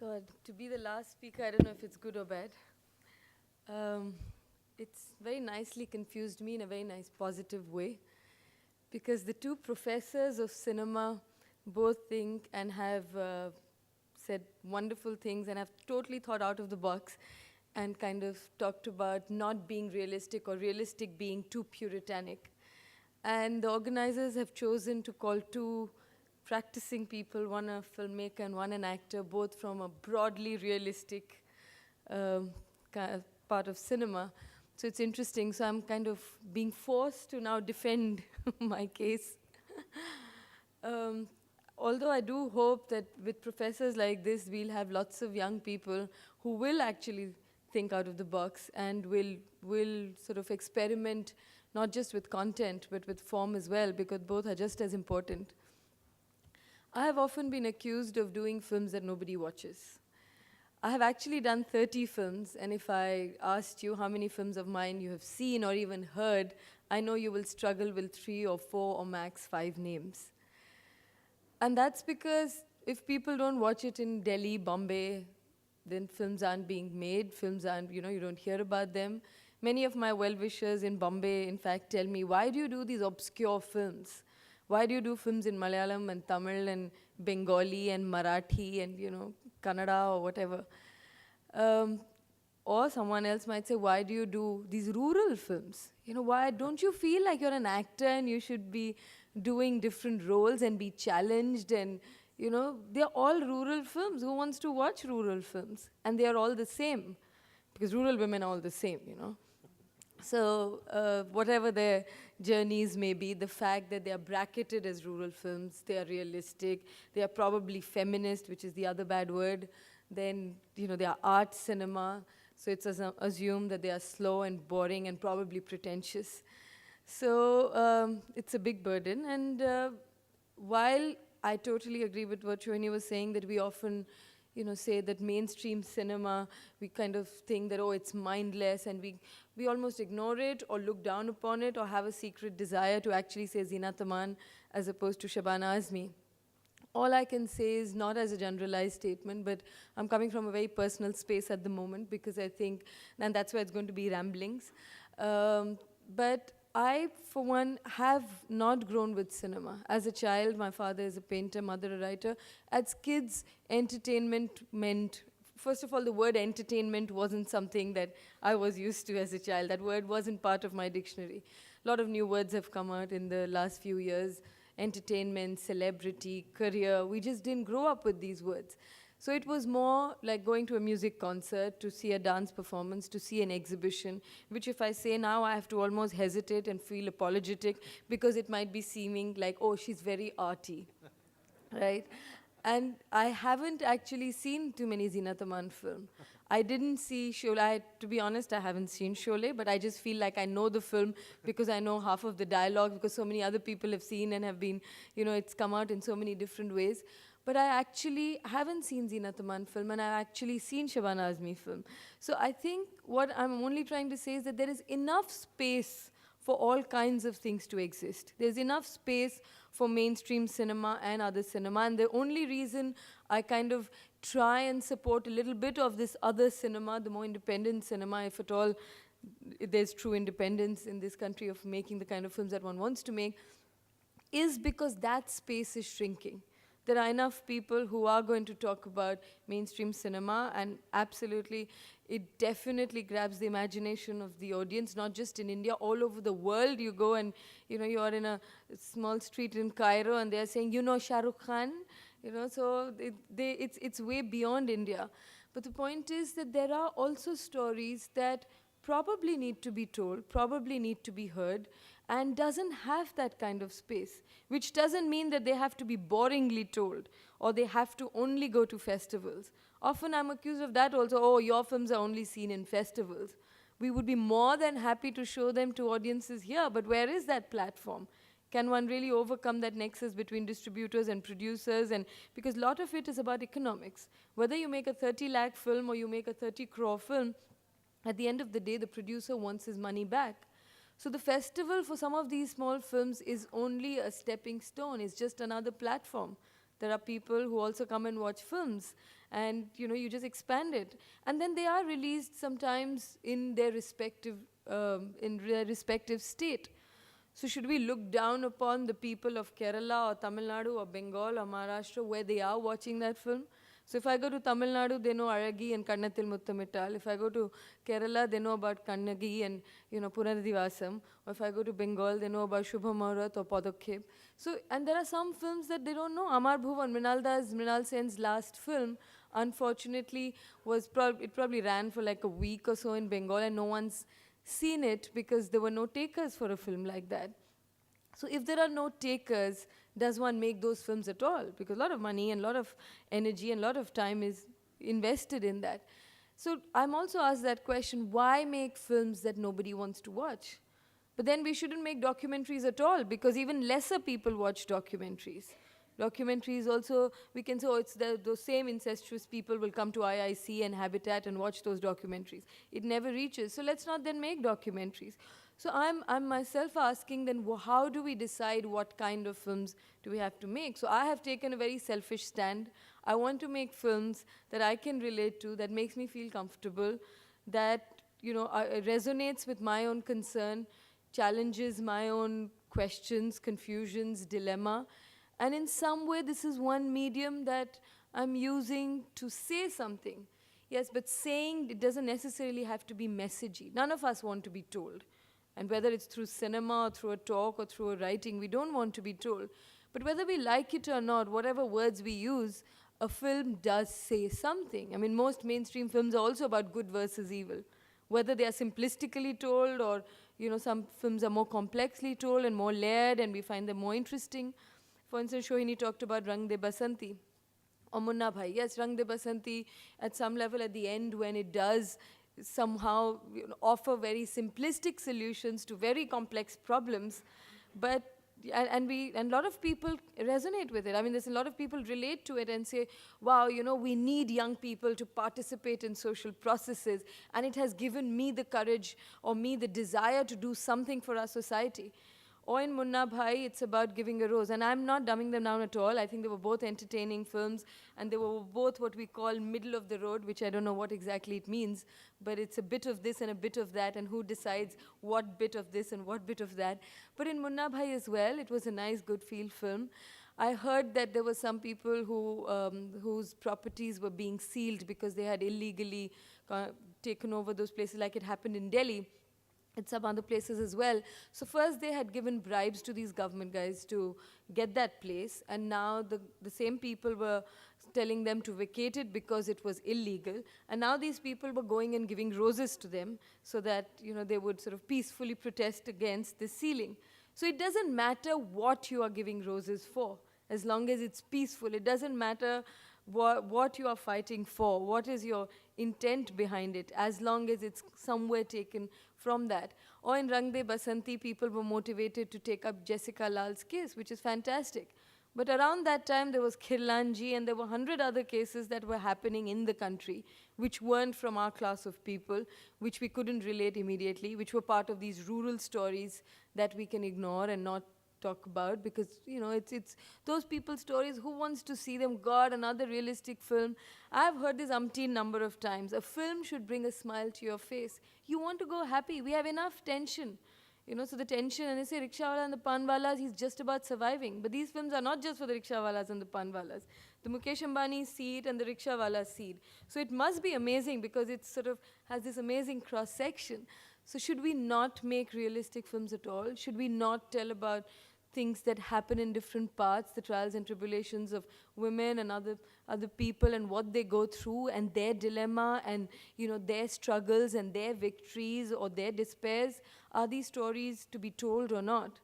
God, to be the last speaker, I don't know if it's good or bad. Um, it's very nicely confused me in a very nice positive way because the two professors of cinema both think and have said wonderful things and have totally thought out of the box and kind of talked about not being realistic or realistic being too puritanic. And the organizers have chosen to call two practicing people, one a filmmaker and one an actor, both from a broadly realistic kind of part of cinema. So it's interesting. So I'm kind of being forced to now defend my case. um, Although I do hope that with professors like this, we'll have lots of young people who will actually think out of the box and will sort of experiment not just with content, but with form as well, because both are just as important. I have often been accused of doing films that nobody watches. I have actually done 30 films, and if I asked you how many films of mine you have seen or even heard, I know you will struggle with 3 or 4 or max 5 names. And that's because if people don't watch it in Delhi, Bombay, then films aren't being made, films aren't, you don't hear about them. Many of my well-wishers in Bombay, in fact, tell me, why do you do these obscure films? Why do you do films in Malayalam and Tamil and Bengali and Marathi and, Kannada or whatever? Or someone else might say, why do you do these rural films? Why don't you feel like you're an actor and you should be doing different roles and be challenged? And, they're all rural films. Who wants to watch rural films? And they are all the same, because rural women are all the same, So whatever their journeys may be, the fact that they are bracketed as rural films, they are realistic, they are probably feminist, which is the other bad word, then, they are art cinema, so it's assumed that they are slow and boring and probably pretentious. So it's a big burden. And while I totally agree with what Shohini was saying, that we often say that mainstream cinema, we kind of think that, oh, it's mindless, and we almost ignore it or look down upon it or have a secret desire to actually say Zeenat Aman as opposed to Shabana Azmi. All I can say is not as a generalized statement, but I'm coming from a very personal space at the moment because I think, and that's why it's going to be ramblings. But I, for one, have not grown with cinema. As a child, my father is a painter, mother a writer. As kids, entertainment meant, first of all, the word entertainment wasn't something that I was used to as a child. That word wasn't part of my dictionary. A lot of new words have come out in the last few years. Entertainment, celebrity, career. We just didn't grow up with these words. So it was more like going to a music concert, to see a dance performance, to see an exhibition, which if I say now, I have to almost hesitate and feel apologetic because it might be seeming like, oh, she's very arty, right? And I haven't actually seen too many Zeenat Aman films. I didn't see Sholay. To be honest, I haven't seen Sholay, but I just feel like I know the film because I know half of the dialogue, because so many other people have seen and have been, it's come out in so many different ways. But I actually haven't seen Zeenat Aman film, and I've actually seen Shabana Azmi film. So I think what I'm only trying to say is that there is enough space for all kinds of things to exist. There's enough space for mainstream cinema and other cinema, and the only reason I kind of try and support a little bit of this other cinema, the more independent cinema, if at all there's true independence in this country of making the kind of films that one wants to make, is because that space is shrinking. There are enough people who are going to talk about mainstream cinema, and absolutely, it definitely grabs the imagination of the audience, not just in India, all over the world. You go and, you are in a small street in Cairo and they're saying, Shah Rukh Khan, so it's way beyond India. But the point is that there are also stories that probably need to be told, probably need to be heard, and doesn't have that kind of space, which doesn't mean that they have to be boringly told or they have to only go to festivals. Often I'm accused of that also. Oh, your films are only seen in festivals. We would be more than happy to show them to audiences here, but where is that platform? Can one really overcome that nexus between distributors and producers? And because a lot of it is about economics. Whether you make a 30 lakh film or you make a 30 crore film, at the end of the day, the producer wants his money back. So the festival for some of these small films is only a stepping stone. It's just another platform. There are people who also come and watch films, and you just expand it, and then they are released sometimes in their respective state. So should we look down upon the people of Kerala or Tamil Nadu or Bengal or Maharashtra where they are watching that film? So if I go to Tamil Nadu, they know Aragi and Kannathil Muttamittal. If I go to Kerala, they know about Kannagi and Punaradivasam. Or if I go to Bengal, they know about Shubha Muhurat or Padokhep. So, and there are some films that they don't know. Amar Bhuvan, Mrinal Sen's last film, unfortunately, it probably ran for like a week or so in Bengal, and no one's seen it because there were no takers for a film like that. So if there are no takers, does one make those films at all? Because a lot of money and a lot of energy and a lot of time is invested in that. So I'm also asked that question, why make films that nobody wants to watch? But then we shouldn't make documentaries at all, because even lesser people watch documentaries. Documentaries also, we can say, oh, it's those same incestuous people will come to IIC and Habitat and watch those documentaries. It never reaches. So let's not then make documentaries. So I'm myself asking then, how do we decide what kind of films do we have to make? So I have taken a very selfish stand. I want to make films that I can relate to, that makes me feel comfortable, that resonates with my own concern, challenges my own questions, confusions, dilemma. And in some way, this is one medium that I'm using to say something. Yes, but saying, it doesn't necessarily have to be messagey. None of us want to be told. And whether it's through cinema or through a talk or through a writing, we don't want to be told. But whether we like it or not, whatever words we use, a film does say something. I mean, most mainstream films are also about good versus evil. Whether they are simplistically told or, some films are more complexly told and more layered and we find them more interesting. For instance, Shohini talked about Rang De Basanti or Munna Bhai. Yes, Rang De Basanti, at some level at the end, when it does somehow offer very simplistic solutions to very complex problems, but and a lot of people resonate with it. I mean, there's a lot of people relate to it and say, wow, we need young people to participate in social processes, and it has given me the courage or me the desire to do something for our society. Or in Munna Bhai, it's about giving a rose. And I'm not dumbing them down at all. I think they were both entertaining films, and they were both what we call middle of the road, which I don't know what exactly it means, but it's a bit of this and a bit of that, and who decides what bit of this and what bit of that. But in Munna Bhai as well, it was a nice, good feel film. I heard that there were some people whose properties were being sealed because they had illegally taken over those places, like it happened in Delhi. It's some other places as well. So first they had given bribes to these government guys to get that place, and now the same people were telling them to vacate it because it was illegal, and now these people were going and giving roses to them so that they would sort of peacefully protest against the sealing. So it doesn't matter what you are giving roses for, as long as it's peaceful. It doesn't matter what you are fighting for, what is your intent behind it, as long as it's somewhere taken from that. Or in Rang De Basanti, people were motivated to take up Jessica Lal's case, which is fantastic. But around that time, there was Khirlanji, and there were 100 other cases that were happening in the country, which weren't from our class of people, which we couldn't relate immediately, which were part of these rural stories that we can ignore and not talk about, because it's those people's stories. Who wants to see them? God, another realistic film. I've heard this umpteen number of times. A film should bring a smile to your face. You want to go happy. We have enough tension. So the tension, and they say rickshawala and the panwalas, he's just about surviving. But these films are not just for the rickshawalas and the panwalas. The Mukesh Ambani see it and the rickshawalas see it. So it must be amazing, because it sort of has this amazing cross-section. So should we not make realistic films at all? Should we not tell about things that happen in different parts, the trials and tribulations of women and other people, and what they go through, and their dilemma, and their struggles and their victories or their despairs? Are these stories to be told or not?